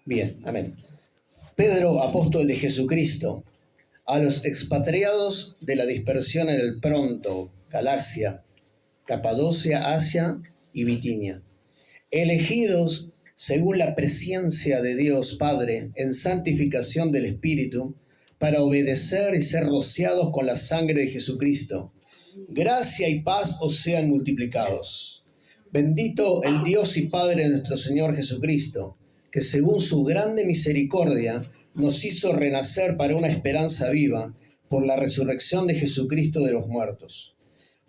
Bien, amén. Pedro, apóstol de Jesucristo, a los expatriados de la dispersión en el Ponto, Galacia, Capadocia, Asia y Bitinia, elegidos según la presciencia de Dios Padre en santificación del Espíritu, para obedecer y ser rociados con la sangre de Jesucristo. Gracia y paz os sean multiplicados. Bendito el Dios y Padre de nuestro Señor Jesucristo, que según su grande misericordia nos hizo renacer para una esperanza viva por la resurrección de Jesucristo de los muertos,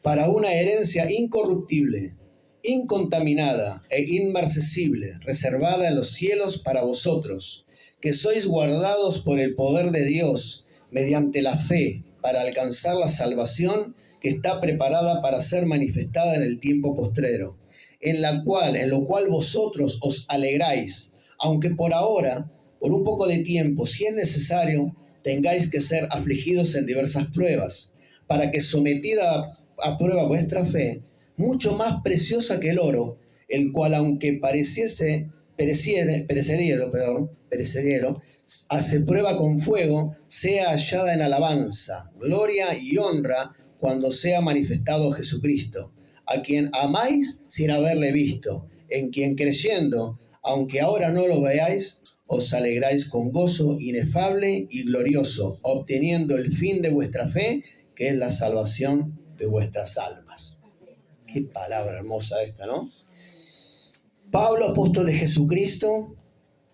para una herencia incorruptible, incontaminada e inmarcesible, reservada en los cielos para vosotros, que sois guardados por el poder de Dios mediante la fe para alcanzar la salvación que está preparada para ser manifestada en el tiempo postrero, en lo cual vosotros os alegráis, aunque por ahora, por un poco de tiempo, si es necesario, tengáis que ser afligidos en diversas pruebas, para que sometida a prueba vuestra fe, mucho más preciosa que el oro, el cual aunque perecedero, hace prueba con fuego, sea hallada en alabanza, gloria y honra cuando sea manifestado Jesucristo, a quien amáis sin haberle visto, en quien creyendo, aunque ahora no lo veáis, os alegráis con gozo inefable y glorioso, obteniendo el fin de vuestra fe, que es la salvación de vuestras almas. Qué palabra hermosa esta, ¿no? Pablo, apóstol de Jesucristo,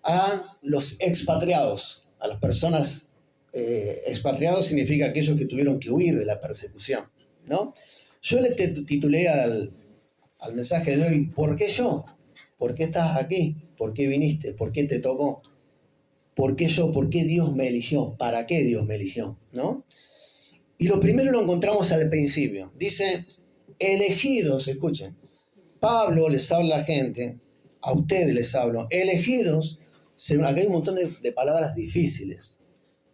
a los expatriados, a las personas expatriados significa aquellos que tuvieron que huir de la persecución, ¿no? Yo le titulé al mensaje de hoy, ¿por qué yo? ¿Por qué estás aquí? ¿Por qué viniste? ¿Por qué te tocó? ¿Por qué yo? ¿Por qué Dios me eligió? ¿Para qué Dios me eligió? ¿No? Y lo primero lo encontramos al principio. Dice, elegidos, escuchen. Pablo les habla a la gente, a ustedes les hablo, elegidos. Acá hay un montón de palabras difíciles,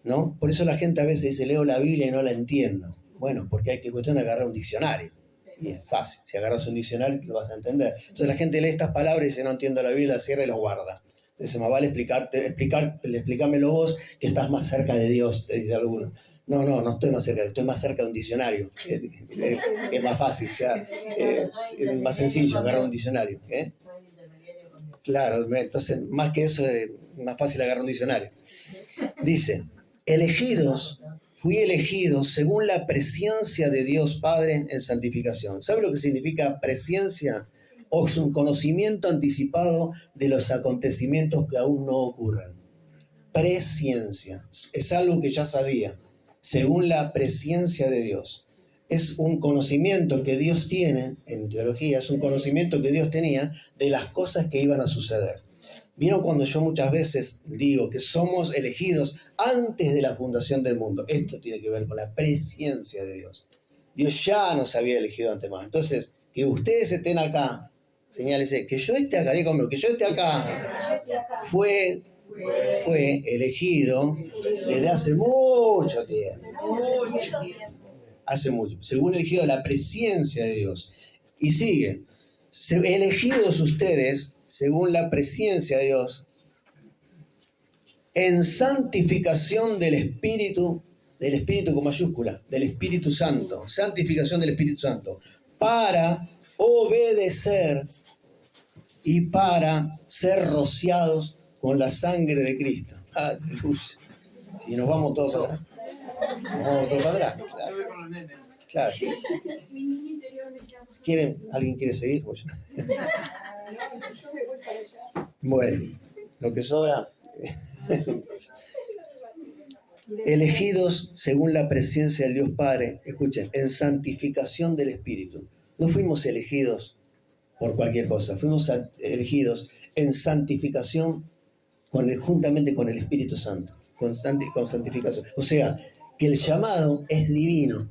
¿no? Por eso la gente a veces dice, leo la Biblia y no la entiendo. Bueno, porque hay que cuestión de agarrar un diccionario. Y es fácil, si agarras un diccionario lo vas a entender. Entonces la gente lee estas palabras y dice, no entiendo la Biblia, la cierra y la guarda. Entonces más vale explícamelo vos, que estás más cerca de Dios, te dice alguno. No estoy más cerca de un diccionario. Es más fácil, o sea, es más sencillo agarrar un diccionario. Claro, entonces más que eso es más fácil agarrar un diccionario. Dice, fui elegido según la presciencia de Dios Padre en santificación. ¿Sabe lo que significa presciencia? O es un conocimiento anticipado de los acontecimientos que aún no ocurren. Presciencia. Es algo que ya sabía, según la presciencia de Dios. Es un conocimiento que Dios tiene, en teología, es un conocimiento que Dios tenía de las cosas que iban a suceder. ¿Vieron cuando yo muchas veces digo que somos elegidos antes de la fundación del mundo? Esto tiene que ver con la presciencia de Dios. Dios ya nos había elegido de antemano. Entonces, que ustedes estén acá, señálese, que yo esté acá, díganme, que yo esté acá, fue elegido desde hace mucho tiempo. Hace mucho. Según elegido la presciencia de Dios. Y sigue, elegidos ustedes, según la presciencia de Dios, en santificación del Espíritu con mayúscula, del Espíritu Santo, santificación del Espíritu Santo, para obedecer y para ser rociados con la sangre de Cristo. ¡Aleluya! Si nos vamos todos para atrás. Claro. ¿Alguien quiere seguir? Bueno, lo que sobra. Elegidos según la presencia del Dios Padre, escuchen, en santificación del Espíritu. No fuimos elegidos por cualquier cosa, fuimos elegidos en santificación juntamente con el Espíritu Santo, con santificación. O sea, que el llamado es divino.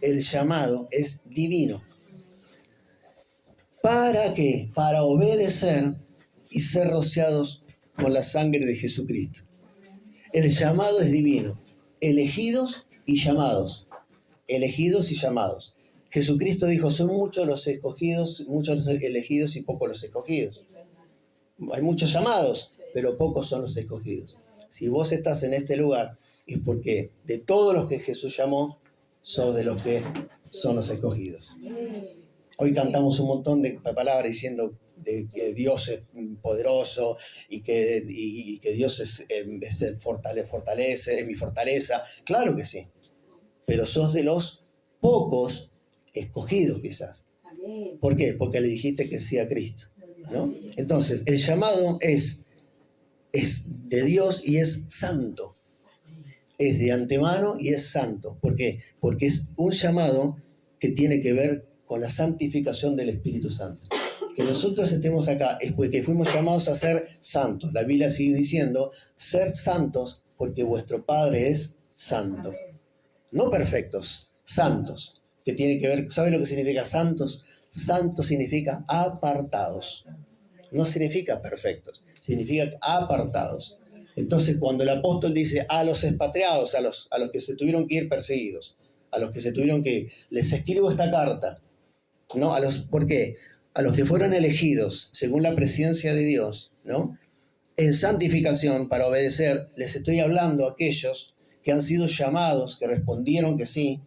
El llamado es divino. ¿Para qué? Para obedecer y ser rociados con la sangre de Jesucristo. El llamado es divino. Elegidos y llamados. Elegidos y llamados. Jesucristo dijo, son muchos los escogidos, muchos los elegidos y pocos los escogidos. Hay muchos llamados, pero pocos son los escogidos. Si vos estás en este lugar, es porque de todos los que Jesús llamó, sos de los que son los escogidos. Hoy cantamos un montón de palabras diciendo de que Dios es poderoso y que Dios es fortalece, es mi fortaleza. Claro que sí, pero sos de los pocos escogidos quizás. ¿Por qué? Porque le dijiste que sí a Cristo, ¿no? Entonces, el llamado es de Dios y es santo. Es de antemano y es santo. ¿Por qué? Porque es un llamado que tiene que ver con la santificación del Espíritu Santo. Que nosotros estemos acá es porque fuimos llamados a ser santos. La Biblia sigue diciendo, ser santos porque vuestro Padre es santo. No perfectos, santos. Que tiene que ver, ¿sabe lo que significa santos? Santos significa apartados. No significa perfectos, significa apartados. Entonces, cuando el apóstol dice a los expatriados, a los que se tuvieron que ir perseguidos, a los que se tuvieron que ir, les escribo esta carta, ¿no? ¿Por qué? A los que fueron elegidos según la presencia de Dios, ¿no? En santificación para obedecer, les estoy hablando a aquellos que han sido llamados, que respondieron que sí,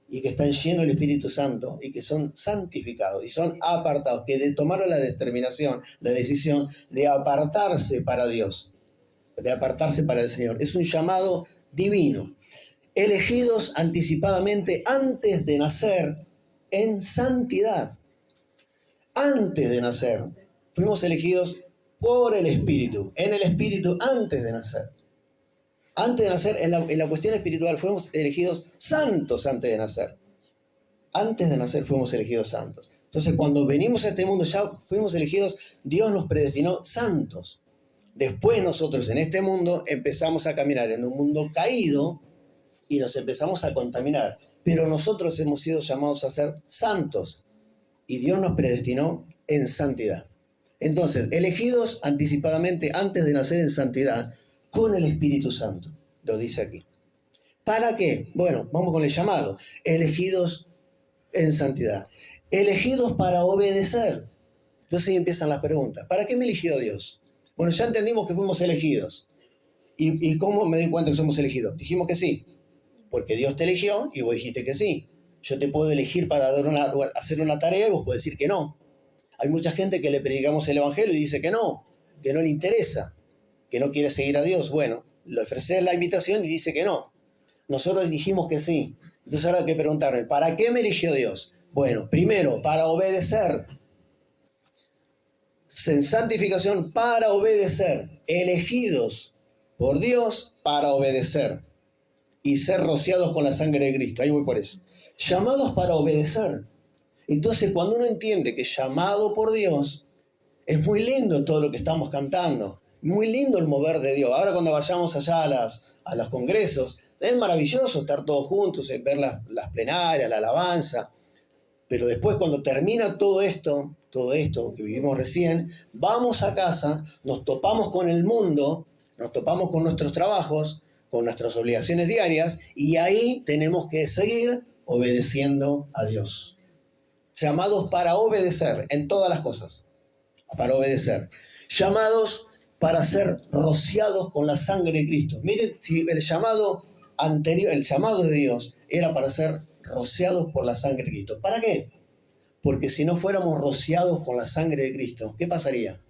y que están llenos del Espíritu Santo, y que son santificados, y son apartados, que tomaron la determinación, la decisión de apartarse para Dios, de apartarse para el Señor. Es un llamado divino. Elegidos anticipadamente antes de nacer en santidad. Antes de nacer. Fuimos elegidos por el Espíritu, en el Espíritu antes de nacer. Antes de nacer, en la cuestión espiritual, fuimos elegidos santos antes de nacer. Antes de nacer fuimos elegidos santos. Entonces, cuando venimos a este mundo, ya fuimos elegidos, Dios nos predestinó santos. Después nosotros en este mundo empezamos a caminar en un mundo caído y nos empezamos a contaminar. Pero nosotros hemos sido llamados a ser santos y Dios nos predestinó en santidad. Entonces, elegidos anticipadamente antes de nacer en santidad, con el Espíritu Santo, lo dice aquí. ¿Para qué? Bueno, vamos con el llamado. Elegidos en santidad. Elegidos para obedecer. Entonces ahí empiezan las preguntas. ¿Para qué me eligió Dios? Bueno, ya entendimos que fuimos elegidos. ¿Y cómo me di cuenta que somos elegidos? Dijimos que sí. Porque Dios te eligió y vos dijiste que sí. Yo te puedo elegir para hacer una tarea y vos podés decir que no. Hay mucha gente que le predicamos el Evangelio y dice que no le interesa, que no quiere seguir a Dios. Bueno, le ofreces la invitación y dice que no. Nosotros dijimos que sí. Entonces ahora hay que preguntarme, ¿para qué me eligió Dios? Bueno, primero, para obedecer. En santificación, para obedecer. Elegidos por Dios para obedecer. Y ser rociados con la sangre de Cristo. Ahí voy por eso. Llamados para obedecer. Entonces, cuando uno entiende que llamado por Dios, es muy lindo todo lo que estamos cantando. Muy lindo el mover de Dios. Ahora cuando vayamos allá a los congresos, es maravilloso estar todos juntos, ver las plenarias, la alabanza. Pero después cuando termina todo esto que vivimos recién, vamos a casa, nos topamos con el mundo, nos topamos con nuestros trabajos, con nuestras obligaciones diarias, y ahí tenemos que seguir obedeciendo a Dios. Llamados para obedecer en todas las cosas. Para obedecer. Llamados para ser rociados con la sangre de Cristo. Miren, si el llamado anterior, el llamado de Dios era para ser rociados por la sangre de Cristo. ¿Para qué? Porque si no fuéramos rociados con la sangre de Cristo, ¿qué pasaría?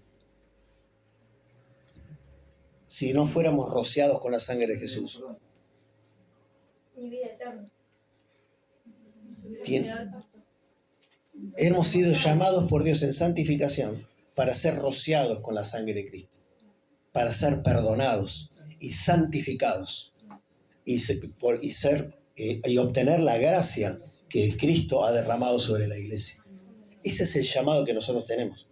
Si no fuéramos rociados con la sangre de Jesús. Mi vida eterna. Hemos sido llamados por Dios en santificación para ser rociados con la sangre de Cristo, para ser perdonados y santificados y obtener la gracia que Cristo ha derramado sobre la iglesia. Ese es el llamado que nosotros tenemos.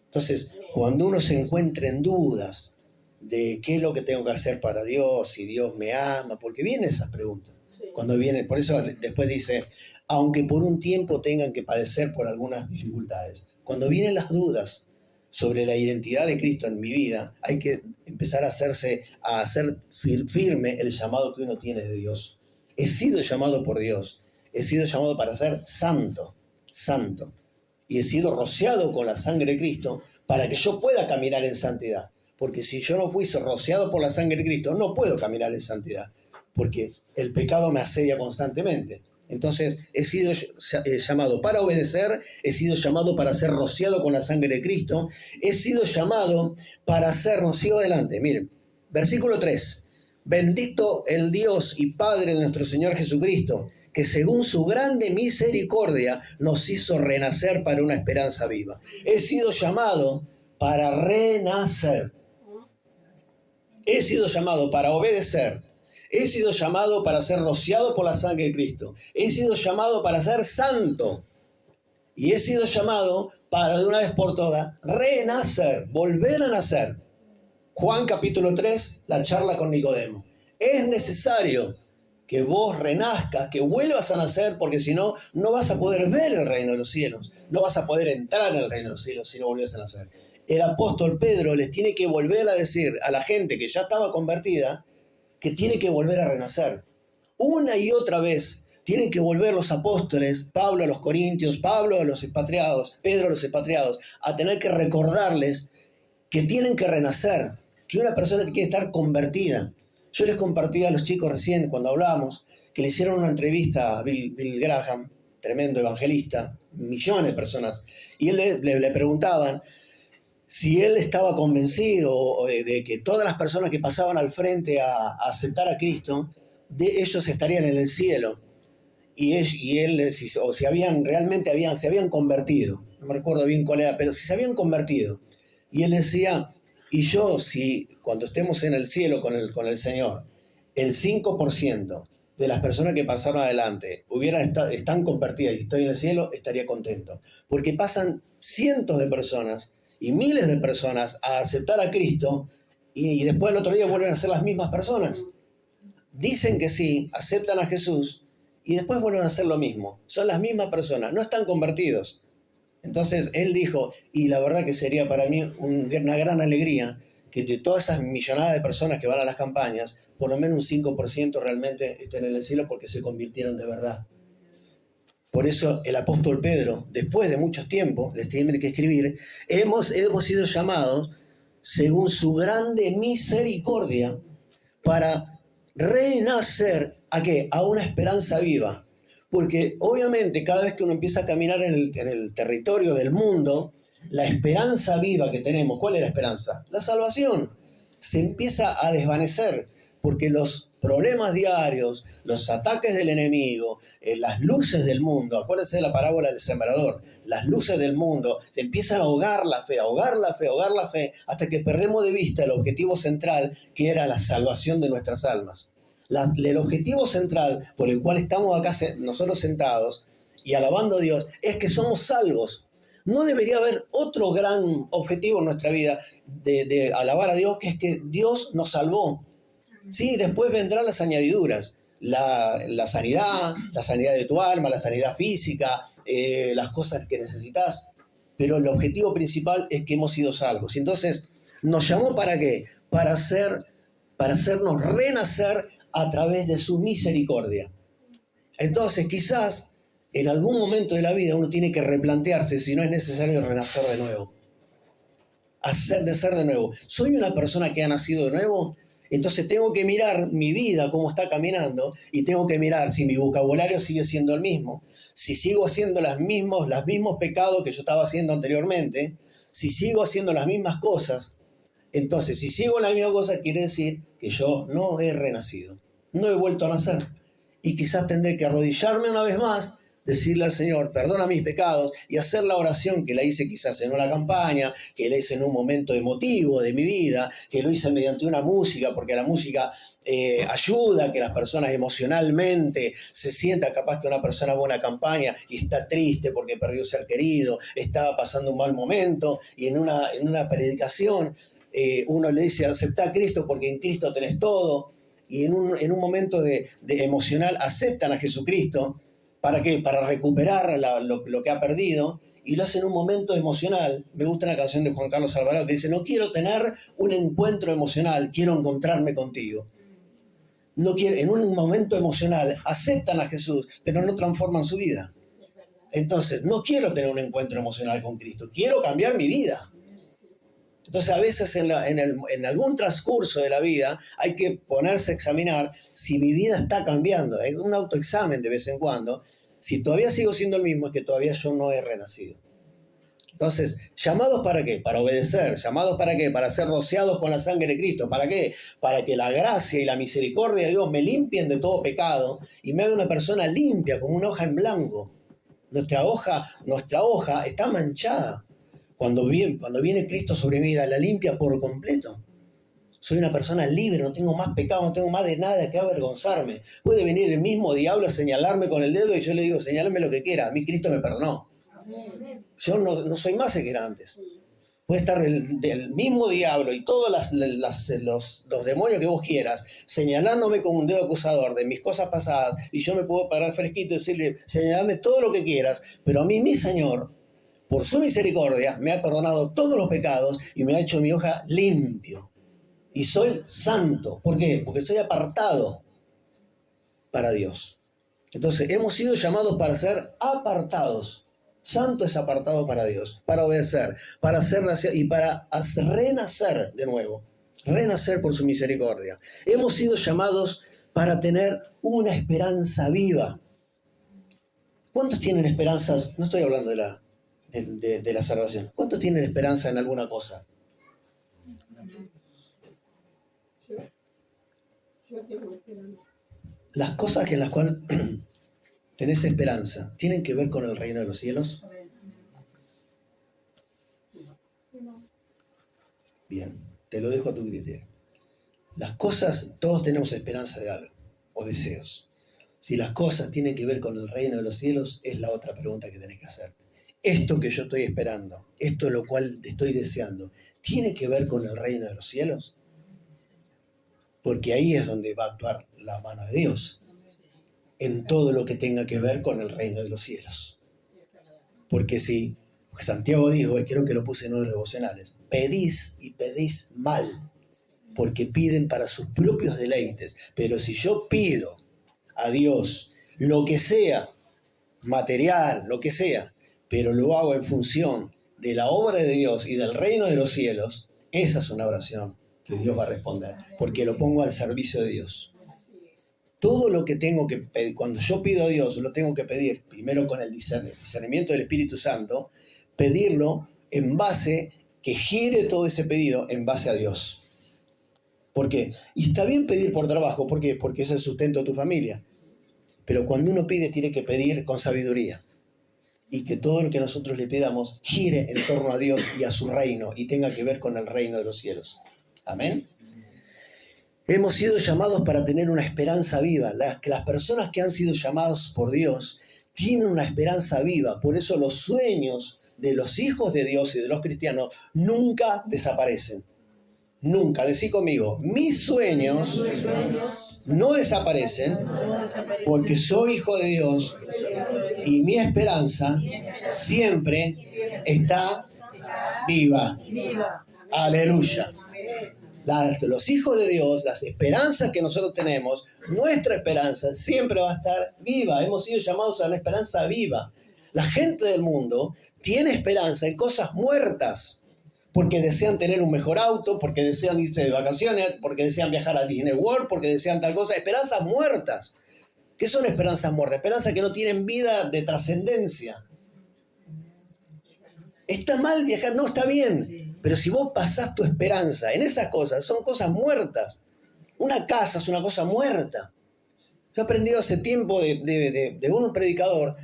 Entonces, cuando uno se encuentra en dudas de qué es lo que tengo que hacer para Dios, si Dios me ama, porque vienen esas preguntas. Cuando viene, por eso después dice, aunque por un tiempo tengan que padecer por algunas dificultades. Cuando vienen las dudas sobre la identidad de Cristo en mi vida, hay que empezar a hacer firme el llamado que uno tiene de Dios. He sido llamado por Dios, he sido llamado para ser santo, y he sido rociado con la sangre de Cristo para que yo pueda caminar en santidad. Porque si yo no fui rociado por la sangre de Cristo, no puedo caminar en santidad, porque el pecado me asedia constantemente. Entonces he sido llamado para obedecer, he sido llamado para ser rociado con la sangre de Cristo, he sido llamado para hacernos, sigo adelante, miren, versículo 3, bendito el Dios y Padre de nuestro Señor Jesucristo, que según su grande misericordia nos hizo renacer para una esperanza viva. He sido llamado para renacer. He sido llamado para obedecer. He sido llamado para ser rociado por la sangre de Cristo. He sido llamado para ser santo. Y he sido llamado para de una vez por todas renacer, volver a nacer. Juan capítulo 3, la charla con Nicodemo. Es necesario que vos renazcas, que vuelvas a nacer, porque si no, no vas a poder ver el reino de los cielos. No vas a poder entrar en el reino de los cielos si no volvés a nacer. El apóstol Pedro les tiene que volver a decir a la gente que ya estaba convertida que tiene que volver a renacer. Una y otra vez tienen que volver los apóstoles, Pablo a los corintios, Pablo a los expatriados, Pedro a los expatriados, a tener que recordarles que tienen que renacer, que una persona tiene que estar convertida. Yo les compartí a los chicos recién cuando hablábamos que le hicieron una entrevista a Bill Graham, tremendo evangelista, millones de personas, y él le preguntaban si él estaba convencido de que todas las personas que pasaban al frente a aceptar a Cristo, de ellos estarían en el cielo. Y él o si realmente se habían convertido. No me recuerdo bien cuál era, pero si se habían convertido. Y él decía, y yo, si cuando estemos en el cielo con el Señor, el 5% de las personas que pasaron adelante están convertidas y estoy en el cielo, estaría contento. Porque pasan cientos de personas y miles de personas a aceptar a Cristo y después el otro día vuelven a ser las mismas personas. Dicen que sí, aceptan a Jesús y después vuelven a hacer lo mismo. Son las mismas personas, no están convertidos. Entonces él dijo, y la verdad que sería para mí una gran alegría que de todas esas millonadas de personas que van a las campañas, por lo menos un 5% realmente estén en el cielo porque se convirtieron de verdad. Por eso el apóstol Pedro, después de mucho tiempo, les tiene que escribir, hemos sido llamados, según su grande misericordia, para renacer, ¿a qué? A una esperanza viva. Porque obviamente cada vez que uno empieza a caminar en el territorio del mundo, la esperanza viva que tenemos, ¿cuál es la esperanza? La salvación. Se empieza a desvanecer, porque los problemas diarios, los ataques del enemigo, las luces del mundo, acuérdense de la parábola del sembrador, las luces del mundo, se empiezan a ahogar la fe, hasta que perdemos de vista el objetivo central, que era la salvación de nuestras almas. El objetivo central por el cual estamos acá nosotros sentados y alabando a Dios es que somos salvos. No debería haber otro gran objetivo en nuestra vida de alabar a Dios, que es que Dios nos salvó. Sí, después vendrán las añadiduras, la sanidad de tu alma, la sanidad física, las cosas que necesitas, pero el objetivo principal es que hemos sido salvos. Y entonces, ¿nos llamó para qué? Para hacernos renacer a través de su misericordia. Entonces, quizás en algún momento de la vida uno tiene que replantearse si no es necesario renacer de nuevo. Ser de nuevo. ¿Soy una persona que ha nacido de nuevo? Entonces tengo que mirar mi vida, cómo está caminando, y tengo que mirar si mi vocabulario sigue siendo el mismo, si sigo haciendo los mismos pecados que yo estaba haciendo anteriormente, si sigo haciendo las mismas cosas. Entonces, si sigo la misma cosa, quiere decir que yo no he renacido, no he vuelto a nacer. Y quizás tendré que arrodillarme una vez más, decirle al Señor, perdona mis pecados, y hacer la oración que la hice quizás en una campaña, que la hice en un momento emotivo de mi vida, que lo hice mediante una música, porque la música ayuda a que las personas emocionalmente se sientan. Capaz que una persona va a una campaña y está triste porque perdió un ser querido, estaba pasando un mal momento, y en una predicación uno le dice, aceptá a Cristo porque en Cristo tenés todo, y en un momento de emocional aceptan a Jesucristo. ¿Para qué? Para recuperar lo que ha perdido, y lo hace en un momento emocional. Me gusta una canción de Juan Carlos Alvarado que dice, no quiero tener un encuentro emocional, quiero encontrarme contigo. No quiero, en un momento emocional aceptan a Jesús, pero no transforman su vida. Entonces, no quiero tener un encuentro emocional con Cristo, quiero cambiar mi vida. Entonces a veces en algún transcurso de la vida hay que ponerse a examinar si mi vida está cambiando. Es un autoexamen de vez en cuando. Si todavía sigo siendo el mismo, es que todavía yo no he renacido. Entonces, ¿llamados para qué? Para obedecer. ¿Llamados para qué? Para ser rociados con la sangre de Cristo. ¿Para qué? Para que la gracia y la misericordia de Dios me limpien de todo pecado y me haga una persona limpia, como una hoja en blanco. Nuestra hoja está manchada. Cuando viene Cristo sobre mi vida, la limpia por completo. Soy una persona libre, no tengo más pecado, no tengo más de nada de qué avergonzarme. Puede venir el mismo diablo a señalarme con el dedo y yo le digo, señálame lo que quiera. A mí Cristo me perdonó. Yo no soy más que era antes. Puede estar el mismo diablo y todos los demonios que vos quieras señalándome con un dedo acusador de mis cosas pasadas y yo me puedo parar fresquito y decirle, señalame todo lo que quieras, pero a mí mi Señor, por su misericordia, me ha perdonado todos los pecados y me ha hecho mi hoja limpio. Y soy santo. ¿Por qué? Porque soy apartado para Dios. Entonces, hemos sido llamados para ser apartados. Santo es apartado para Dios, para obedecer, para hacer y para renacer de nuevo. Renacer por su misericordia. Hemos sido llamados para tener una esperanza viva. ¿Cuántos tienen esperanzas? No estoy hablando de la salvación. ¿Cuántos tienen esperanza en alguna cosa? Yo tengo esperanza. Las cosas en las cuales tenés esperanza, ¿tienen que ver con el reino de los cielos? Bien, te lo dejo a tu criterio. Las cosas, todos tenemos esperanza de algo, o deseos. Si las cosas tienen que ver con el reino de los cielos, es la otra pregunta que tenés que hacerte. Esto que yo estoy esperando, esto lo cual estoy deseando, ¿tiene que ver con el reino de los cielos? Porque ahí es donde va a actuar la mano de Dios, en todo lo que tenga que ver con el reino de los cielos. Porque si Santiago dijo, y creo que lo puse en uno de los devocionales, pedís y pedís mal, porque piden para sus propios deleites. Pero si yo pido a Dios lo que sea, material, lo que sea, pero lo hago en función de la obra de Dios y del reino de los cielos, esa es una oración que Dios va a responder, porque lo pongo al servicio de Dios. Todo lo que tengo que pedir, cuando yo pido a Dios, lo tengo que pedir primero con el discernimiento del Espíritu Santo, pedirlo en base, que gire todo ese pedido en base a Dios. ¿Por qué? Y está bien pedir por trabajo, ¿por qué? Porque es el sustento de tu familia. Pero cuando uno pide, tiene que pedir con sabiduría. Y que todo lo que nosotros le pidamos gire en torno a Dios y a su reino y tenga que ver con el reino de los cielos. Amén. Hemos sido llamados para tener una esperanza viva. Las personas que han sido llamadas por Dios tienen una esperanza viva. Por eso los sueños de los hijos de Dios y de los cristianos nunca desaparecen. Nunca. Decí conmigo, mis sueños no desaparecen porque soy hijo de Dios y mi esperanza siempre está viva. Aleluya. Los hijos de Dios, las esperanzas que nosotros tenemos, nuestra esperanza siempre va a estar viva. Hemos sido llamados a la esperanza viva. La gente del mundo tiene esperanza en cosas muertas, porque desean tener un mejor auto, porque desean irse de vacaciones, porque desean viajar a Disney World, porque desean tal cosa. Esperanzas muertas. ¿Qué son esperanzas muertas? Esperanzas que no tienen vida de trascendencia. ¿Está mal viajar? No, está bien. Pero si vos pasás tu esperanza en esas cosas, son cosas muertas. Una casa es una cosa muerta. Yo he aprendido hace tiempo de un predicador.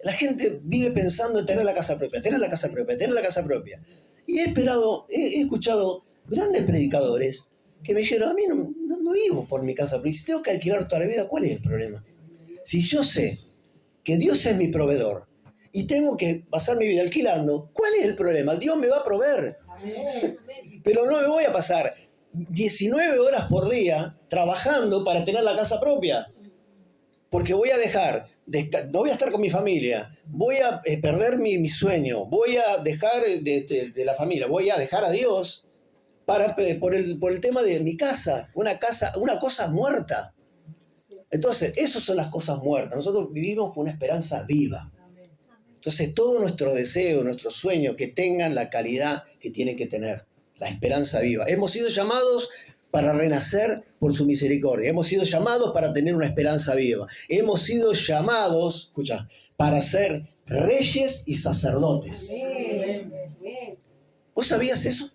La gente vive pensando en tener la casa propia, tener la casa propia, tener la casa propia. Y he escuchado grandes predicadores que me dijeron, a mí no vivo por mi casa propia. Si tengo que alquilar toda la vida, ¿cuál es el problema? Si yo sé que Dios es mi proveedor y tengo que pasar mi vida alquilando, ¿cuál es el problema? Dios me va a proveer. Pero no me voy a pasar 19 horas por día trabajando para tener la casa propia. Porque voy a no voy a estar con mi familia, voy a perder mi sueño, voy a dejar de la familia, voy a dejar a Dios por el tema de mi casa, una cosa muerta. Entonces, esas son las cosas muertas. Nosotros vivimos con una esperanza viva. Entonces, todo nuestro deseo, nuestro sueño, que tengan la calidad que tienen que tener. La esperanza viva. Hemos sido llamados para renacer por su misericordia. Hemos sido llamados para tener una esperanza viva. Hemos sido llamados, escucha, para ser reyes y sacerdotes. ¿Vos sabías eso?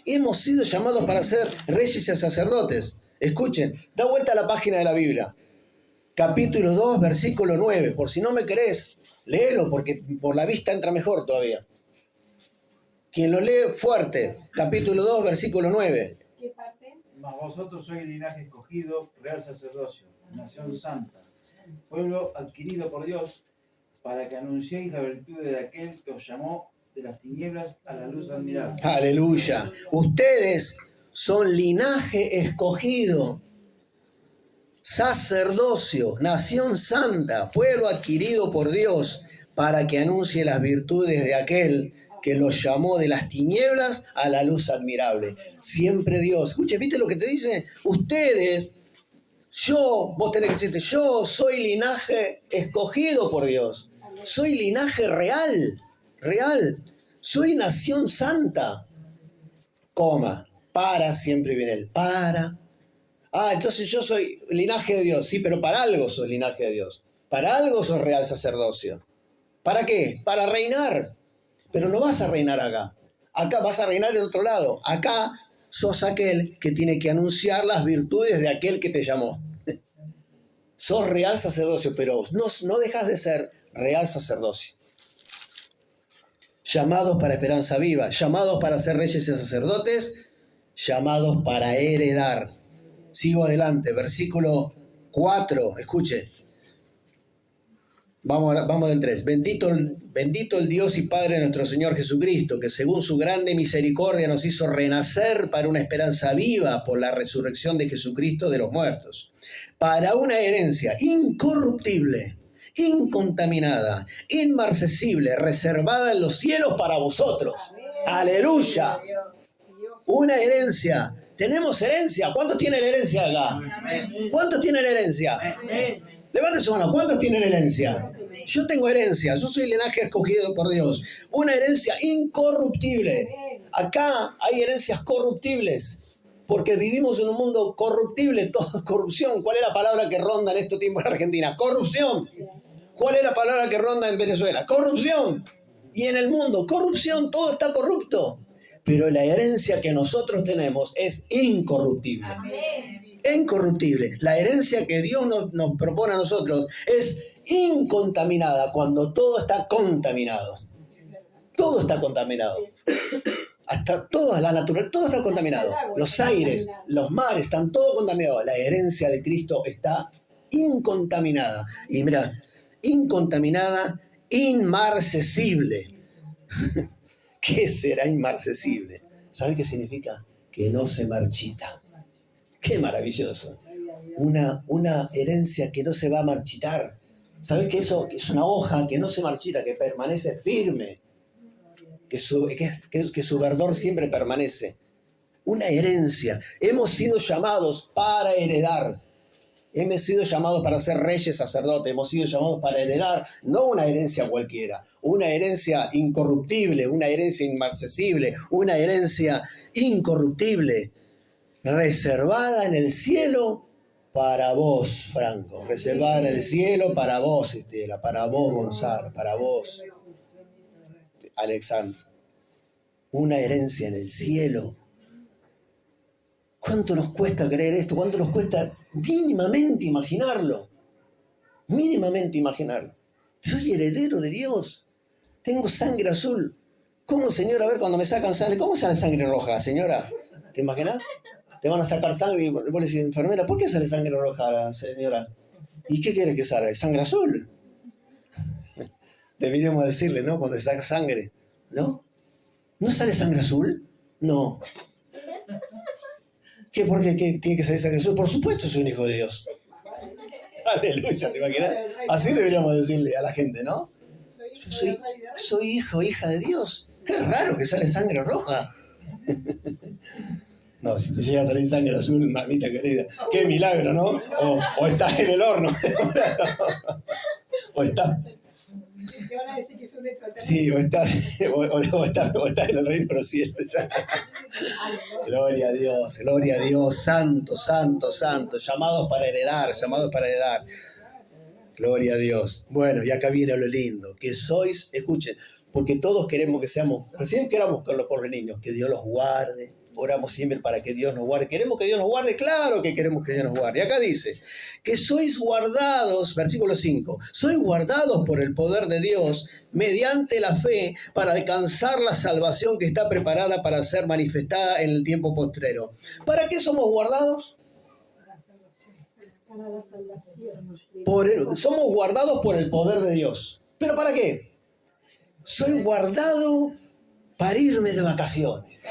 Hemos sido llamados para ser reyes y sacerdotes. Escuchen, da vuelta a la página de la Biblia. Capítulo 2, versículo 9. Por si no me crees, léelo, porque por la vista entra mejor todavía. Quien lo lee fuerte, capítulo 2, versículo 9. ¿Qué parte? Mas vosotros sois linaje escogido, real sacerdocio, nación santa, pueblo adquirido por Dios, para que anunciéis la virtud de aquel que os llamó de las tinieblas a la luz admirable. Aleluya. Ustedes son linaje escogido, sacerdocio, nación santa, pueblo adquirido por Dios, para que anuncie las virtudes de aquel que los llamó de las tinieblas a la luz admirable. Siempre Dios. Escuche, ¿viste lo que te dice? Ustedes, vos tenés que decirte, yo soy linaje escogido por Dios. Soy linaje real. Soy nación santa. Siempre viene el para. Entonces yo soy linaje de Dios. Sí, pero para algo soy linaje de Dios. Para algo soy real sacerdocio. ¿Para qué? Para reinar. Pero no vas a reinar acá. Acá vas a reinar en otro lado. Acá sos aquel que tiene que anunciar las virtudes de aquel que te llamó. Sos real sacerdocio, pero no dejas de ser real sacerdocio. Llamados para esperanza viva, llamados para ser reyes y sacerdotes, llamados para heredar. Sigo adelante, versículo 4, escuche. Vamos del 3. Bendito el Dios y Padre de nuestro Señor Jesucristo, que según su grande misericordia nos hizo renacer para una esperanza viva por la resurrección de Jesucristo de los muertos, para una herencia incorruptible, incontaminada, inmarcesible, reservada en los cielos para vosotros. ¡Aleluya! Una herencia. ¿Tenemos herencia? ¿Cuántos tienen herencia acá? ¿Cuántos tienen herencia? Levanten su mano. ¿Cuántos tienen herencia? Yo tengo herencia. Yo soy linaje escogido por Dios. Una herencia incorruptible. Acá hay herencias corruptibles. Porque vivimos en un mundo corruptible. Todo es corrupción. ¿Cuál es la palabra que ronda en este tiempo en Argentina? Corrupción. ¿Cuál es la palabra que ronda en Venezuela? Corrupción. Y en el mundo, corrupción. Todo está corrupto. Pero la herencia que nosotros tenemos es incorruptible. Amén. Incorruptible. La herencia que Dios nos propone a nosotros es incontaminada cuando todo está contaminado. Todo está contaminado. Hasta toda la naturaleza, todo está contaminado. Los aires, los mares, están todo contaminados. La herencia de Cristo está incontaminada. Y mira, incontaminada, inmarcesible. ¿Qué será inmarcesible? ¿Sabe qué significa? Que no se marchita. ¡Qué maravilloso! Una herencia que no se va a marchitar. ¿Sabes que eso es una hoja que no se marchita, que permanece firme? Que su verdor siempre permanece. Una herencia. Hemos sido llamados para heredar. Hemos sido llamados para ser reyes sacerdotes. Hemos sido llamados para heredar, no una herencia cualquiera, una herencia incorruptible, una herencia inmarcesible, una herencia incorruptible, reservada en el cielo para vos, Franco. Reservada en el cielo para vos, Estela, para vos, Gonzalo, para vos, Alexandre. Una herencia en el cielo. ¿Cuánto nos cuesta creer esto? ¿Cuánto nos cuesta mínimamente imaginarlo? Mínimamente imaginarlo. Soy heredero de Dios. Tengo sangre azul. ¿Cómo, señora? A ver, cuando me sacan sangre, ¿cómo sale sangre roja, señora? ¿Te imaginas? Te van a sacar sangre y vos le decís, enfermera, ¿por qué sale sangre roja, señora? ¿Y qué quieres que salga? ¿Sangre azul? Deberíamos decirle, ¿no? Cuando se saca sangre, ¿no? ¿No sale sangre azul? No. ¿Qué? ¿Por qué? ¿Qué tiene que salir sangre azul? Por supuesto, soy un hijo de Dios. Aleluya, ¿te imaginas? Así deberíamos decirle a la gente, ¿no? Yo soy hijo, hija de Dios. Qué raro que sale sangre roja. No, si te llega a salir sangre azul, mamita querida, qué milagro, ¿no? O estás en el horno. O estás... te van a decir que es un extraterrestre. Sí, o está en el reino de los cielos ya. Gloria a Dios, santo, santo, santo. Llamados para heredar, llamados para heredar. Gloria a Dios. Bueno, y acá viene lo lindo, que sois, escuchen, porque todos queremos que seamos, recién queramos por los niños, que Dios los guarde, oramos siempre para que Dios nos guarde. ¿Queremos que Dios nos guarde? Claro que queremos que Dios nos guarde. Y acá dice, que sois guardados, versículo 5, sois guardados por el poder de Dios mediante la fe para alcanzar la salvación que está preparada para ser manifestada en el tiempo postrero. ¿Para qué somos guardados? Para la salvación. Somos guardados por el poder de Dios. ¿Pero para qué? Soy guardado para irme de vacaciones.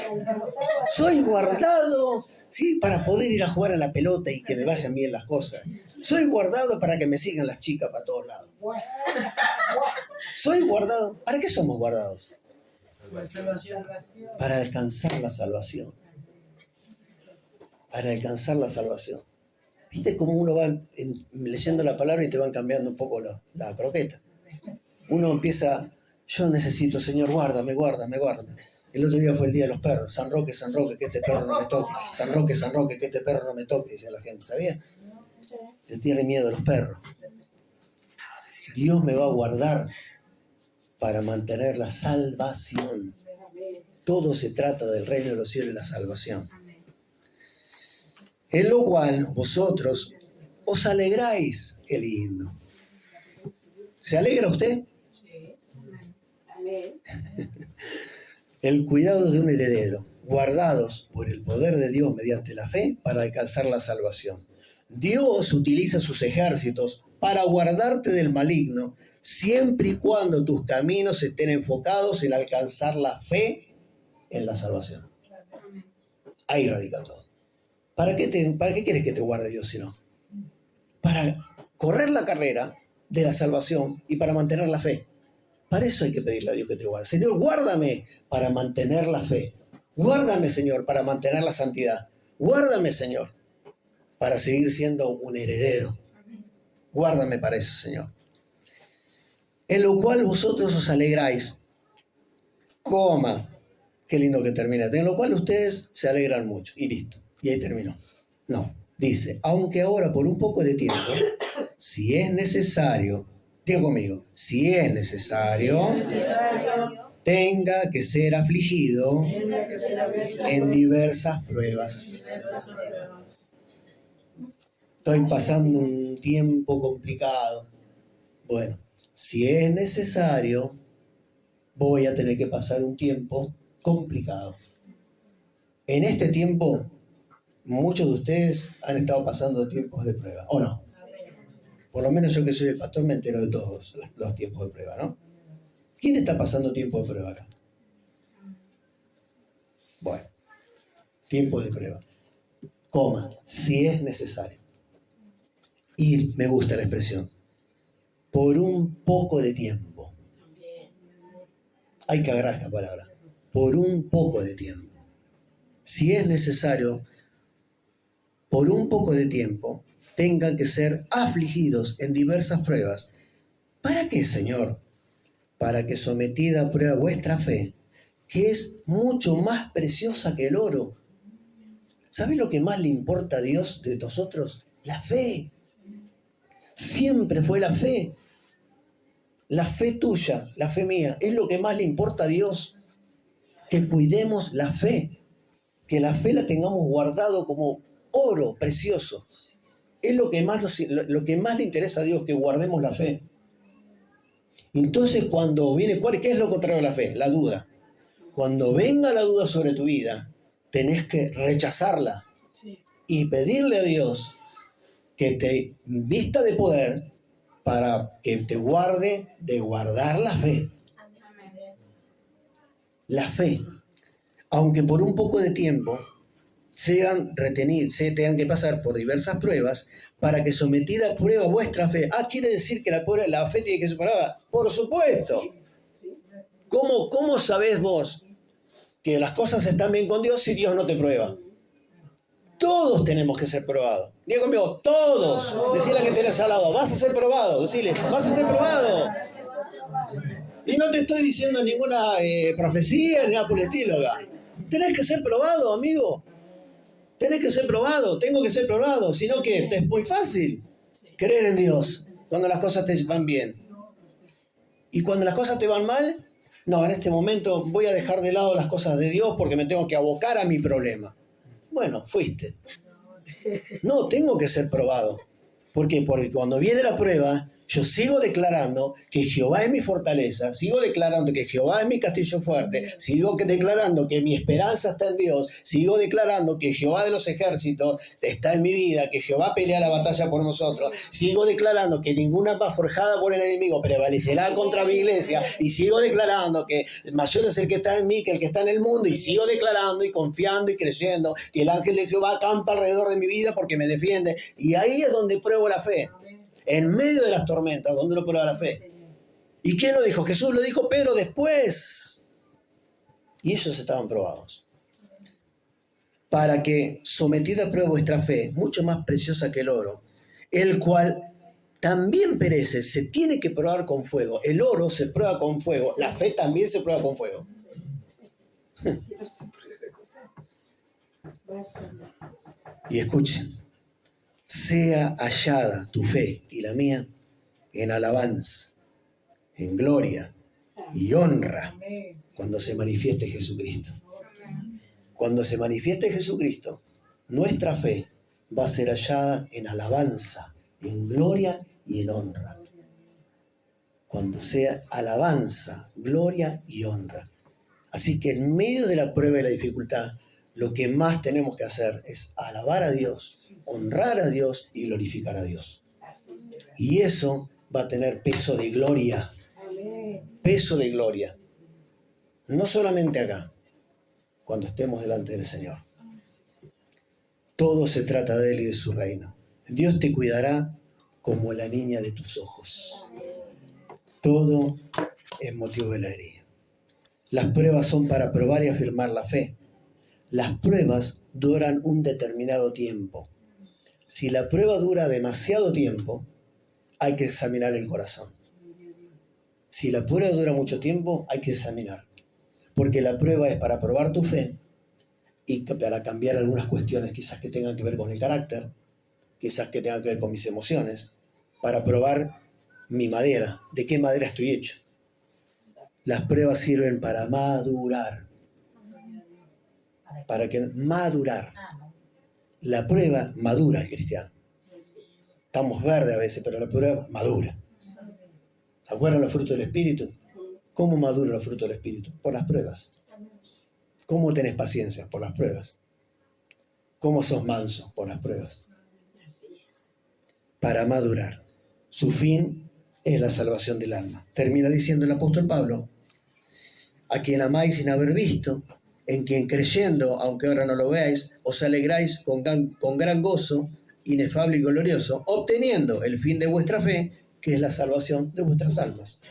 Soy guardado, ¿sí? Para poder ir a jugar a la pelota y que me vayan bien las cosas. Soy guardado para que me sigan las chicas para todos lados. Soy guardado. ¿Para qué somos guardados? Para alcanzar la salvación. Para alcanzar la salvación. ¿Viste cómo uno va leyendo la palabra y te van cambiando un poco la croqueta? Uno empieza, yo necesito, Señor, guárdame, guárdame, guárdame. El otro día fue el día de los perros. San Roque, que este perro no me toque. San Roque, que este perro no me toque, decía la gente, ¿sabía? Le tiene miedo a los perros. Dios me va a guardar para mantener la salvación. Todo se trata del reino de los cielos y la salvación. En lo cual vosotros os alegráis. Qué lindo. ¿Se alegra usted? Sí. Amén. El cuidado de un heredero, guardados por el poder de Dios mediante la fe para alcanzar la salvación. Dios utiliza sus ejércitos para guardarte del maligno, siempre y cuando tus caminos estén enfocados en alcanzar la fe en la salvación. Ahí radica todo. ¿Para qué quieres que te guarde Dios si no? Para correr la carrera de la salvación y para mantener la fe. Para eso hay que pedirle a Dios que te guarde. Señor, guárdame para mantener la fe. Guárdame, Señor, para mantener la santidad. Guárdame, Señor, para seguir siendo un heredero. Guárdame para eso, Señor. En lo cual vosotros os alegráis, qué lindo que termina. En lo cual ustedes se alegran mucho. Y listo. Y ahí terminó. No. Dice, aunque ahora por un poco de tiempo, si es necesario, diga conmigo, si es necesario, tenga que ser afligido en diversas pruebas. Estoy pasando un tiempo complicado. Bueno, si es necesario, voy a tener que pasar un tiempo complicado. En este tiempo, muchos de ustedes han estado pasando tiempos de prueba, ¿o no? Por lo menos yo que soy el pastor me entero de todos los tiempos de prueba, ¿no? ¿Quién está pasando tiempo de prueba acá? Bueno, tiempos de prueba. Si es necesario. Y me gusta la expresión. Por un poco de tiempo. Hay que agarrar esta palabra. Por un poco de tiempo. Si es necesario, por un poco de tiempo, tengan que ser afligidos en diversas pruebas. ¿Para qué, Señor? Para que sometida a prueba vuestra fe, que es mucho más preciosa que el oro. ¿Sabe lo que más le importa a Dios de nosotros? La fe. Siempre fue la fe. La fe tuya, la fe mía, es lo que más le importa a Dios. Que cuidemos la fe. Que la fe la tengamos guardado como oro precioso. Es lo que más le interesa a Dios, que guardemos la fe. Entonces cuando viene, ¿qué es lo contrario de la fe? La duda. Cuando venga la duda sobre tu vida, tenés que rechazarla y pedirle a Dios que te vista de poder para que te guarde de guardar la fe. La fe. Aunque por un poco de tiempo sean retenidos, tengan que pasar por diversas pruebas, para que sometida a prueba vuestra fe. ¿Quiere decir que la fe tiene que ser probada? Por supuesto. ¿Cómo sabés vos que las cosas están bien con Dios si Dios no te prueba? Todos tenemos que ser probados. Diga conmigo, todos. Decile a que tenés al lado, vas a ser probado. Decile, vas a ser probado. Y no te estoy diciendo ninguna profecía ni nada por el estilo acá. Tenés que ser probado, amigo. Tenés que ser probado, tengo que ser probado. Sino que es muy fácil creer en Dios cuando las cosas te van bien. Y cuando las cosas te van mal, no, en este momento voy a dejar de lado las cosas de Dios porque me tengo que abocar a mi problema. Bueno, fuiste. No, tengo que ser probado. ¿Por qué? Porque cuando viene la prueba, yo sigo declarando que Jehová es mi fortaleza, sigo declarando que Jehová es mi castillo fuerte, sigo declarando que mi esperanza está en Dios, sigo declarando que Jehová de los ejércitos está en mi vida, que Jehová pelea la batalla por nosotros, sigo declarando que ninguna arma forjada por el enemigo prevalecerá contra mi iglesia, y sigo declarando que mayor es el que está en mí que el que está en el mundo, y sigo declarando y confiando y creyendo que el ángel de Jehová acampa alrededor de mi vida porque me defiende, y ahí es donde pruebo la fe. En medio de las tormentas, donde uno prueba la fe. ¿Y quién lo dijo? Jesús lo dijo, pero después. Y ellos estaban probados. Para que, sometida a prueba vuestra fe, mucho más preciosa que el oro, el cual también perece, se tiene que probar con fuego. El oro se prueba con fuego, la fe también se prueba con fuego. Y escuchen. Sea hallada tu fe y la mía en alabanza, en gloria y honra cuando se manifieste Jesucristo. Cuando se manifieste Jesucristo, nuestra fe va a ser hallada en alabanza, en gloria y en honra. Cuando sea alabanza, gloria y honra. Así que en medio de la prueba y la dificultad, lo que más tenemos que hacer es alabar a Dios, honrar a Dios y glorificar a Dios. Y eso va a tener peso de gloria. Peso de gloria. No solamente acá, cuando estemos delante del Señor. Todo se trata de Él y de su reino. Dios te cuidará como la niña de tus ojos. Todo es motivo de alegría. Las pruebas son para probar y afirmar la fe. Las pruebas duran un determinado tiempo. Si la prueba dura demasiado tiempo, hay que examinar el corazón. Si la prueba dura mucho tiempo, hay que examinar. Porque la prueba es para probar tu fe y para cambiar algunas cuestiones quizás que tengan que ver con el carácter, quizás que tengan que ver con mis emociones, para probar mi madera, de qué madera estoy hecho. Las pruebas sirven para madurar. Para que madurar. La prueba madura al cristiano. Estamos verdes a veces, pero la prueba madura. ¿Se acuerdan los frutos del Espíritu? ¿Cómo maduran los frutos del Espíritu? Por las pruebas. ¿Cómo tenés paciencia? Por las pruebas. ¿Cómo sos manso? Por las pruebas. Para madurar. Su fin es la salvación del alma. Termina diciendo el apóstol Pablo, a quien amáis sin haber visto, en quien creyendo, aunque ahora no lo veáis, os alegráis con gran gozo, inefable y glorioso, obteniendo el fin de vuestra fe, que es la salvación de vuestras almas.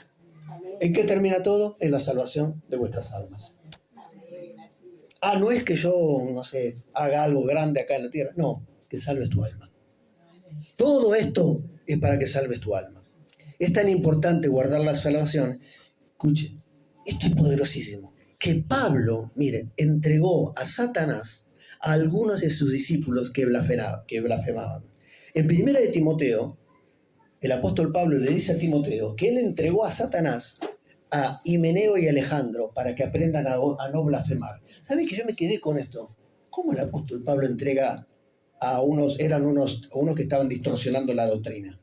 ¿En qué termina todo? En la salvación de vuestras almas. Ah, no es que yo, no sé, haga algo grande acá en la tierra. No, que salves tu alma. Todo esto es para que salves tu alma. Es tan importante guardar la salvación. Escuchen, esto es poderosísimo. Que Pablo, miren, entregó a Satanás a algunos de sus discípulos que blasfemaban. En 1 de Timoteo, el apóstol Pablo le dice a Timoteo que él entregó a Satanás a Himeneo y Alejandro para que aprendan a no blasfemar. ¿Saben que yo me quedé con esto? ¿Cómo el apóstol Pablo entrega a unos que estaban distorsionando la doctrina?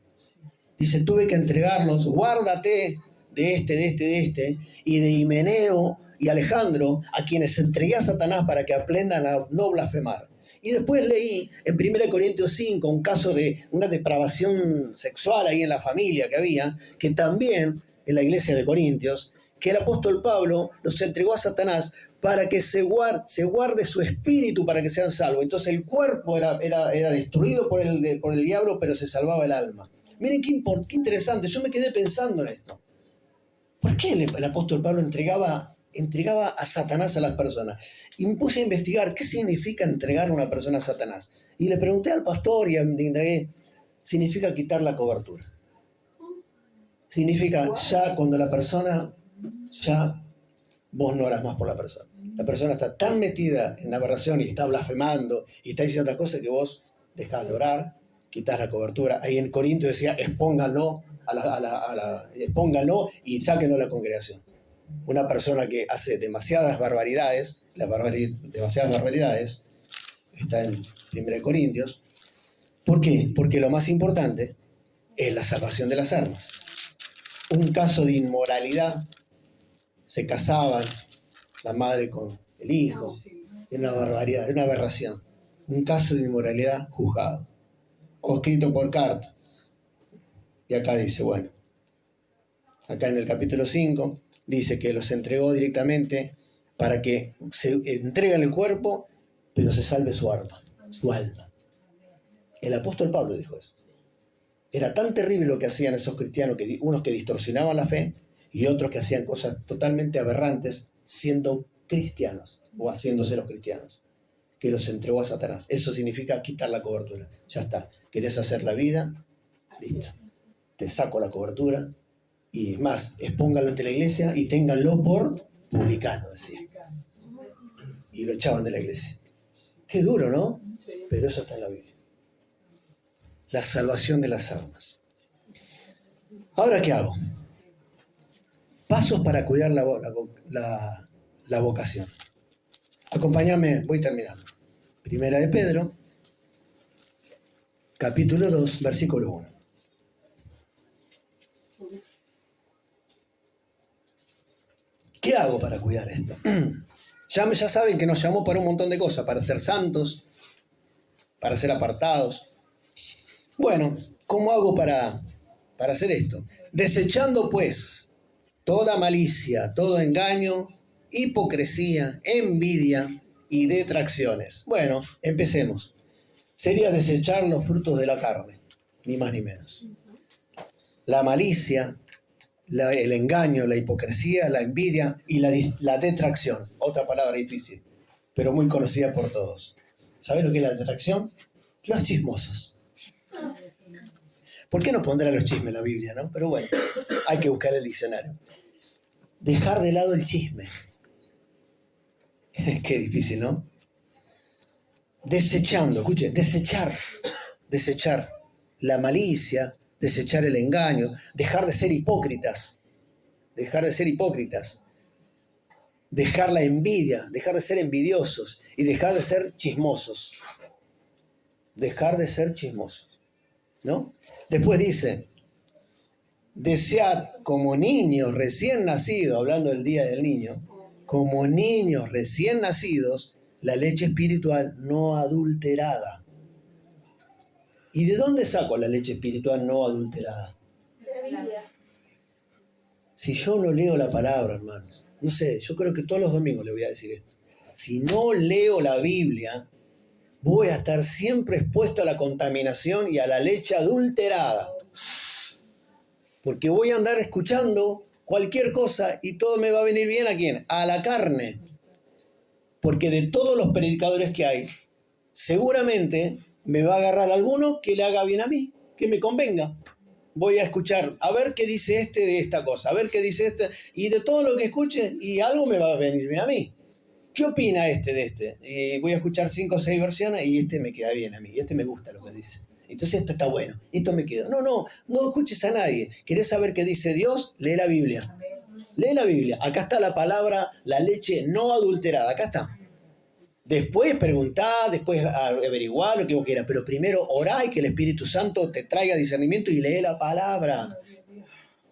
Dice, tuve que entregarlos, guárdate de este, y de Himeneo y Alejandro, a quienes entregué a Satanás para que aprendan a no blasfemar. Y después leí en 1 Corintios 5 un caso de una depravación sexual ahí en la familia que había, que también en la iglesia de Corintios, que el apóstol Pablo los entregó a Satanás para que se guarde su espíritu para que sean salvos. Entonces el cuerpo era destruido por el diablo, pero se salvaba el alma. Miren qué interesante, yo me quedé pensando en esto. ¿Por qué el apóstol Pablo entregaba a Satanás a las personas? Y me puse a investigar qué significa entregar a una persona a Satanás. Y le pregunté al pastor y indagué, significa quitar la cobertura. Significa ya cuando la persona ya vos no orás más por la persona. La persona está tan metida en la aberración y está blasfemando y está diciendo otras cosas que vos dejás de orar, quitas la cobertura. Ahí en Corinto decía, expónganlo, expónganlo y sáquenlo de la congregación. Una persona que hace demasiadas barbaridades, está en 1 Corintios. ¿Por qué? Porque lo más importante es la salvación de las almas. Un caso de inmoralidad, se casaban la madre con el hijo, es una barbaridad, es una aberración. Un caso de inmoralidad juzgado, o escrito por carta. Y acá dice, bueno, acá en el capítulo 5, dice que los entregó directamente para que se entreguen el cuerpo, pero se salve su alma, su alma. El apóstol Pablo dijo eso. Era tan terrible lo que hacían esos cristianos, que unos que distorsionaban la fe y otros que hacían cosas totalmente aberrantes siendo cristianos o haciéndose los cristianos, que los entregó a Satanás. Eso significa quitar la cobertura. Ya está. ¿Querés hacer la vida? Listo. Te saco la cobertura y más, expónganlo ante la iglesia y ténganlo por publicano, decía. Y lo echaban de la iglesia. Qué duro, ¿no? Pero eso está en la Biblia. La salvación de las almas. Ahora, ¿qué hago? Pasos para cuidar la vocación. Acompáñame, voy terminando. Primera de Pedro, capítulo 2, versículo 1. ¿Qué hago para cuidar esto? Ya saben que nos llamó para un montón de cosas, para ser santos, para ser apartados. Bueno, ¿cómo hago para hacer esto? Desechando pues toda malicia, todo engaño, hipocresía, envidia y detracciones. Bueno, empecemos. Sería desechar los frutos de la carne, ni más ni menos. La malicia, el engaño, la hipocresía, la envidia y la detracción. Otra palabra difícil, pero muy conocida por todos. ¿Sabés lo que es la detracción? Los chismosos. ¿Por qué no pondrá los chismes en la Biblia, no? Pero bueno, hay que buscar el diccionario. Dejar de lado el chisme. Qué difícil, ¿no? Desechando, escuche, desechar la malicia, desechar el engaño, dejar de ser hipócritas, dejar la envidia, dejar de ser envidiosos y dejar de ser chismosos. ¿No? Después dice, desead como niños recién nacidos, hablando del día del niño, como niños recién nacidos, la leche espiritual no adulterada. ¿Y de dónde saco la leche espiritual no adulterada? De la Biblia. Si yo no leo la palabra, hermanos, no sé, yo creo que todos los domingos le voy a decir esto. Si no leo la Biblia, voy a estar siempre expuesto a la contaminación y a la leche adulterada. Porque voy a andar escuchando cualquier cosa y todo me va a venir bien ¿a quién? A la carne. Porque de todos los predicadores que hay, seguramente me va a agarrar alguno que le haga bien a mí, que me convenga. Voy a escuchar, a ver qué dice este de esta cosa, a ver qué dice este, y de todo lo que escuche, y algo me va a venir bien a mí. ¿Qué opina este de este? Voy a escuchar 5 o 6 versiones y este me queda bien a mí, y este me gusta lo que dice. Entonces esto está bueno, esto me queda. No escuches a nadie. ¿Querés saber qué dice Dios? Lee la Biblia. Lee la Biblia. Acá está la palabra, la leche no adulterada. Acá está. Después preguntá, después averiguá lo que vos quieras. Pero primero orá y que el Espíritu Santo te traiga discernimiento y lee la palabra.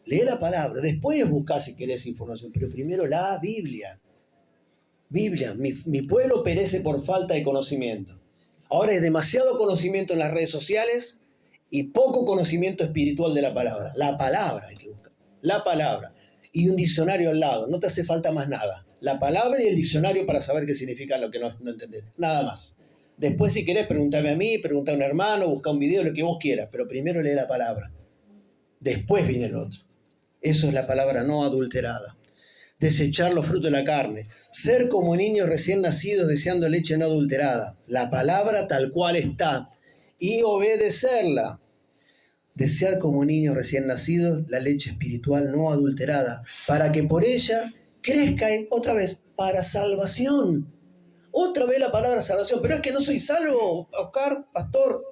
Lee la palabra. Después buscá si querés información. Pero primero la Biblia. Biblia. Mi pueblo perece por falta de conocimiento. Ahora hay demasiado conocimiento en las redes sociales y poco conocimiento espiritual de la palabra. La palabra hay que buscar. La palabra. Y un diccionario al lado. No te hace falta más nada. La palabra y el diccionario para saber qué significa lo que no entendés. Nada más. Después, si querés, preguntame a mí, pregunta a un hermano, busca un video, lo que vos quieras. Pero primero lee la palabra. Después viene el otro. Eso es la palabra no adulterada. Desechar los frutos de la carne. Ser como niños recién nacidos deseando leche no adulterada. La palabra tal cual está. Y obedecerla. Desead como niños recién nacidos la leche espiritual no adulterada, para que por ella crezcáis otra vez para salvación. Otra vez la palabra salvación. Pero es que no soy salvo, Oscar, pastor.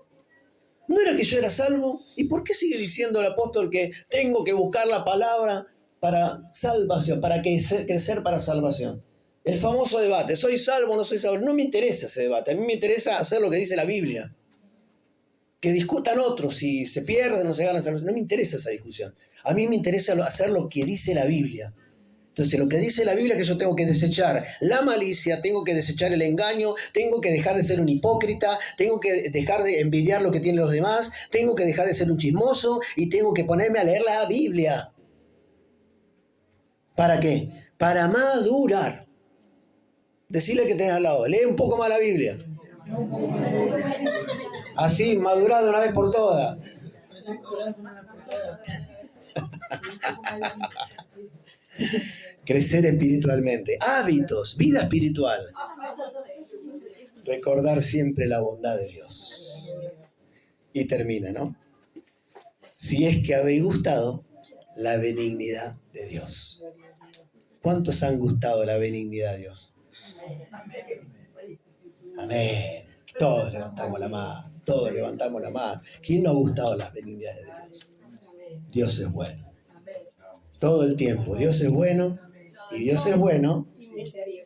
¿No era que yo era salvo? ¿Y por qué sigue diciendo el apóstol que tengo que buscar la palabra para salvación, para crecer para salvación? El famoso debate, ¿soy salvo o no soy salvo? No me interesa ese debate, a mí me interesa hacer lo que dice la Biblia. Que discutan otros si se pierden o se ganan salvación. No me interesa esa discusión. A mí me interesa hacer lo que dice la Biblia. Entonces, lo que dice la Biblia es que yo tengo que desechar la malicia, tengo que desechar el engaño, tengo que dejar de ser un hipócrita, tengo que dejar de envidiar lo que tienen los demás, tengo que dejar de ser un chismoso y tengo que ponerme a leer la Biblia. ¿Para qué? Para madurar. Decirle que tenés al lado, lee un poco más la Biblia. Así, madurar de una vez por todas. Crecer espiritualmente. Hábitos, vida espiritual. Recordar siempre la bondad de Dios. Y termina, ¿no? Si es que habéis gustado la benignidad de Dios. ¿Cuántos han gustado la benignidad de Dios? Amén. Todos levantamos la mano. Todos levantamos la mano. ¿Quién no ha gustado las benignidades de Dios? Dios es bueno. Todo el tiempo. Dios es bueno. Y Dios es bueno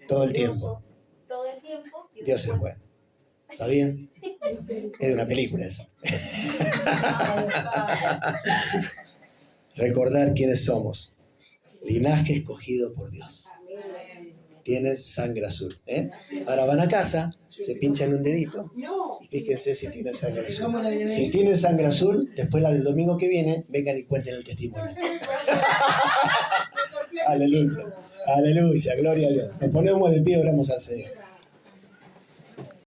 todo el tiempo. Todo el tiempo. Dios es bueno. ¿Está bien? Es de una película eso. Recordar quiénes somos. Linaje escogido por Dios. Tienes sangre azul. Ahora van a casa, se pinchan un dedito y fíjense si tienen sangre azul. Si tienen sangre azul, después la del domingo que viene, vengan y cuenten el testimonio. Aleluya, aleluya, gloria a Dios. Nos ponemos de pie y oramos al Señor.